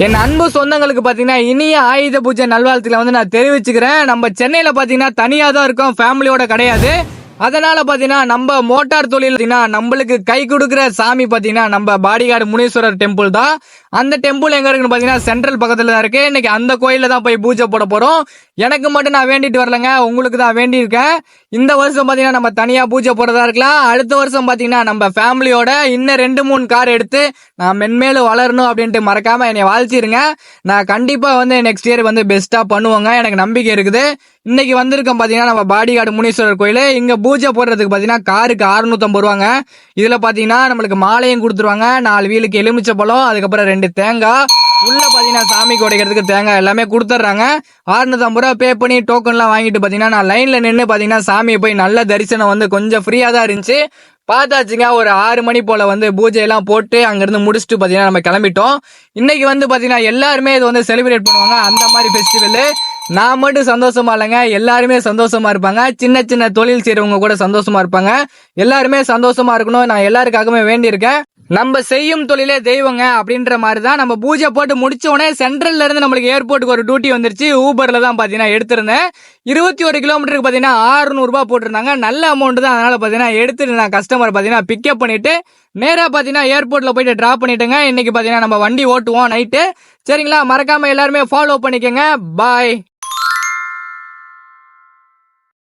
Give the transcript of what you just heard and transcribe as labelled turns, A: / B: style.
A: என் அன்பு சொந்தங்களுக்கு பாத்தீங்கன்னா இனிய ஆயுத பூஜை நல்வாழ்த்துக்களை வந்து நான் தெரிவிச்சுக்கிறேன். நம்ம சென்னையில பாத்தீங்கன்னா தனியா தான் இருக்கோம், ஃபேமிலியோட கிடையாது. அதனால பாத்தீங்கன்னா நம்ம மோட்டார் தொழில் நம்மளுக்கு கை கொடுக்கிற சாமி பாத்தீங்கன்னா நம்ம பாடிகார்டு முனீஸ்வரர் டெம்பிள் தான். அந்த டெம்பிள் எங்க இருக்குன்னு பாத்தீங்கன்னா சென்ட்ரல் பக்கத்துல தான் இருக்கு. இன்னைக்கு அந்த கோயில்ல தான் போய் பூஜை போட போறோம். எனக்கு மட்டும் நான் வேண்டிட்டு வரலங்க, உங்களுக்கு தான் வேண்டி இருக்கேன். இந்த வருஷம் பாத்தீங்கன்னா நம்ம தனியா பூஜை போடுறதா இருக்கலாம். அடுத்த வருஷம் பாத்தீங்கன்னா நம்ம ஃபேமிலியோட இன்னும் 2-3 கார் எடுத்து நான் மென்மேலும் வளரணும் அப்படின்ட்டு மறக்காம என்னை வாழ்த்திருங்க. நான் கண்டிப்பா வந்து நெக்ஸ்ட் இயர் வந்து பெஸ்டா பண்ணுவோங்க, எனக்கு நம்பிக்கை இருக்குது. இன்னைக்கு வந்திருக்கோம் பாத்தீங்கன்னா நம்ம பாடிகார்டு முனீஸ்வரர் கோயில். இங்க பூஜை போடுறதுக்கு பாத்தீங்கன்னா காருக்கு 650 ரூபாங்க. இதுல பாத்தீங்கன்னா நம்மளுக்கு மாலையும் கொடுத்துருவாங்க, 4 வீலுக்கு எலுமிச்சை பழம், அதுக்கப்புறம் 2 தேங்காய், உள்ள பாத்தீங்கன்னா சாமிக்கு உடைக்கிறதுக்கு தேங்காய் எல்லாமே கொடுத்துட்றாங்க. 650 ரூபா பே பண்ணி டோக்கன் எல்லாம் வாங்கிட்டு பாத்தீங்கன்னா நான் லைன்ல நின்று பாத்தீங்கன்னா சாமியை போய் நல்ல தரிசனம் வந்து கொஞ்சம் ஃப்ரீயா தான் இருந்துச்சு. பார்த்தாச்சுங்க. ஒரு 6 மணி போல வந்து பூஜை எல்லாம் போட்டு அங்கிருந்து முடிச்சுட்டு பாத்தீங்கன்னா நம்ம கிளம்பிட்டோம். இன்னைக்கு வந்து பாத்தீங்கன்னா எல்லாருமே இது வந்து செலிப்ரேட் பண்ணுவாங்க, அந்த மாதிரி ஃபெஸ்டிவல். நான் மட்டும் சந்தோஷமா இல்லைங்க, எல்லாருமே சந்தோஷமா இருப்பாங்க. சின்ன சின்ன தொழில் செய்யறவங்க கூட சந்தோஷமா இருப்பாங்க. எல்லாருமே சந்தோஷமா இருக்கணும், நான் எல்லாருக்காகவே வேண்டியிருக்கேன். நம்ம செய்யும் தொழிலே தெய்வங்க அப்படின்ற மாதிரி தான். நம்ம பூஜை போட்டு முடிச்ச உடனே சென்ட்ரல்ல இருந்து நம்மளுக்கு ஏர்போர்ட்டுக்கு ஒரு டியூட்டி வந்துருச்சு. ஊபர்ல தான் பாத்தீங்கன்னா எடுத்திருந்தேன். 21 கிலோமீட்டருக்கு பாத்தீங்கன்னா 600 ரூபாய் போட்டிருந்தாங்க. நல்ல அமௌண்ட் தான். அதனால பாத்தீங்கன்னா எடுத்துட்டு நான் கஸ்டமர் பாத்தீங்கன்னா பிக்கப் பண்ணிட்டு நேரா பாத்தீங்கன்னா ஏர்போர்ட்ல போயிட்டு டிராப் பண்ணிட்டுங்க. இன்னைக்கு பாத்தீங்கன்னா நம்ம வண்டி ஓட்டுவோம் நைட்டு. சரிங்களா, மறக்காம எல்லாருமே ஃபாலோ பண்ணிக்கங்க. பாய்.